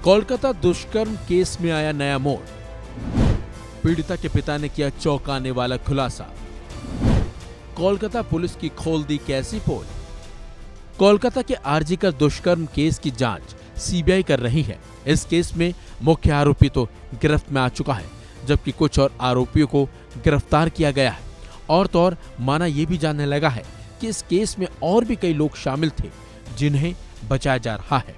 कोलकाता दुष्कर्म केस में आया नया मोड़। पीड़िता के पिता ने किया चौंकाने वाला खुलासा। कोलकाता पुलिस की खोल दी कैसी पोल। कोलकाता के आरजीकर दुष्कर्म केस की जांच सीबीआई कर रही है। इस केस में मुख्य आरोपी तो गिरफ्त में आ चुका है, जबकि कुछ और आरोपियों को गिरफ्तार किया गया है। और तो और माना यह भी जानने लगा है कि इस केस में और भी कई लोग शामिल थे जिन्हें बचाया जा रहा है।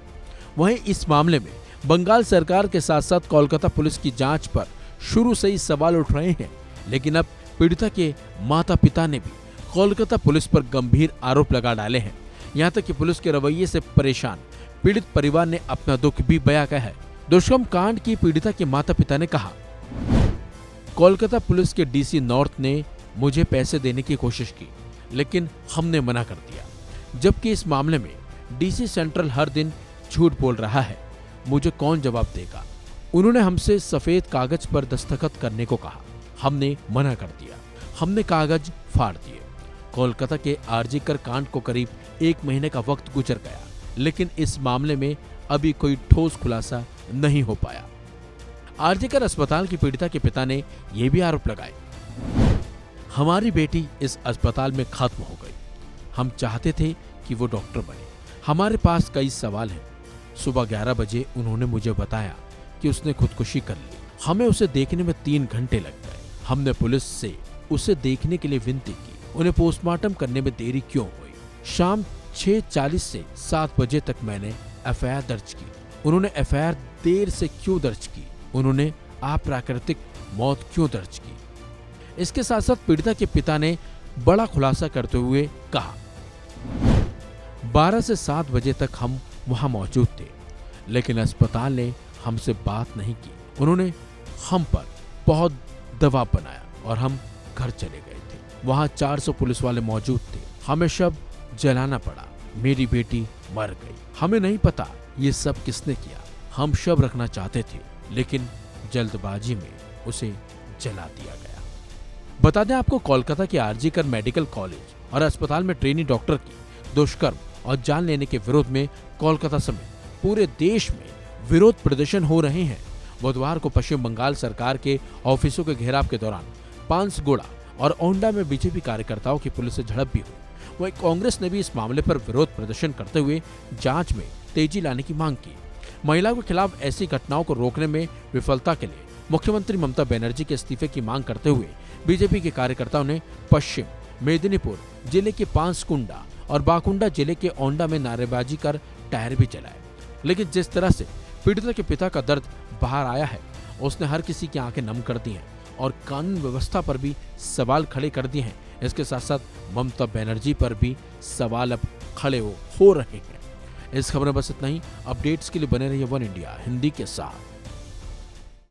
वहीं इस मामले में बंगाल सरकार के साथ साथ कोलकाता पुलिस की जांच पर शुरू से ही सवाल उठ रहे हैं, लेकिन अब पीड़िता के माता पिता ने भी कोलकाता पुलिस पर गंभीर आरोप लगा डाले हैं। यहां तक कि पुलिस के रवैये से परेशान पीड़ित परिवार ने अपना दुख भी बयां किया है। दुष्कर्म कांड की पीड़िता के माता पिता ने कहा, कोलकाता पुलिस के डीसी नॉर्थ ने मुझे पैसे देने की कोशिश की, लेकिन हमने मना कर दिया। जबकि इस मामले में डीसी सेंट्रल हर दिन झूठ बोल रहा है, मुझे कौन जवाब देगा। उन्होंने हमसे सफेद कागज पर दस्तखत करने को कहा, हमने मना कर दिया। हमने कागज फाड़ दिए। कोलकाता के आरजीकर कांड को करीब 1 महीने का वक्त गुजर गया, लेकिन इस मामले में अभी कोई ठोस खुलासा नहीं हो पाया। आरजीकर अस्पताल की पीड़िता के पिता ने यह भी आरोप लगाए, हमारी बेटी इस अस्पताल में खत्म हो गई। हम चाहते थे कि वो डॉक्टर बने। हमारे पास कई सवाल हैं। सुबह 11 बजे उन्होंने मुझे बताया कि उसने खुदकुशी कर ली। हमें उसे देखने में 3 घंटे लग गए। हमने पुलिस से उसे देखने के लिए विनती की। उन्हें पोस्टमार्टम करने में देरी क्यों हुई। शाम 6:40 से 7 बजे तक मैंने एफआईआर दर्ज की। उन्होंने एफआईआर देर से क्यों दर्ज की। उन्होंने अप्राकृतिक मौत क्यों दर्ज की। इसके साथ साथ पीड़िता के पिता ने बड़ा खुलासा करते हुए कहा, 12 से 7 बजे तक हम वहां मौजूद थे, लेकिन अस्पताल ने हमसे बात नहीं की। उन्होंने हम पर बहुत दबाव बनाया और हम घर चले गए थे। वहां 400 पुलिस वाले मौजूद थे। हमें शव जलाना पड़ा। मेरी बेटी मर गई। हमें नहीं पता ये सब किसने किया। हम शव रखना चाहते थे, लेकिन जल्दबाजी में उसे जला दिया गया। बता दें आपको, कोलकाता के आरजीकर मेडिकल कॉलेज और अस्पताल में ट्रेनी डॉक्टर की दुष्कर्म और जान लेने के विरोध में कोलकाता समेत पूरे देश में विरोध प्रदर्शन हो रहे हैं। बुधवार को पश्चिम बंगाल सरकार के ऑफिसों के घेराव के दौरान पांसगुड़ा और ओंडा में बीजेपी कार्यकर्ताओं की पुलिस से झड़प भी हुई। वहीं कांग्रेस ने भी इस मामले पर विरोध प्रदर्शन करते हुए जांच में तेजी लाने की मांग की। महिलाओं के खिलाफ ऐसी घटनाओं को रोकने में विफलता के लिए मुख्यमंत्री ममता बनर्जी के इस्तीफे की मांग करते हुए बीजेपी के कार्यकर्ताओं ने पश्चिम मेदिनीपुर जिले के पांसकुंडा और बाकुंडा जिले के ओंडा में नारेबाजी कर टायर भी जलाए। लेकिन जिस तरह से पीड़िता के पिता का दर्द बाहर आया है, उसने हर किसी की आंखें नम कर दी हैं और कानून व्यवस्था पर भी सवाल खड़े कर दिए हैं। इसके साथ साथ ममता बनर्जी पर भी सवाल अब खड़े हो रहे हैं। इस खबर में बस इतना ही। अपडेट्स के लिए बने रहिए वन इंडिया हिंदी के साथ।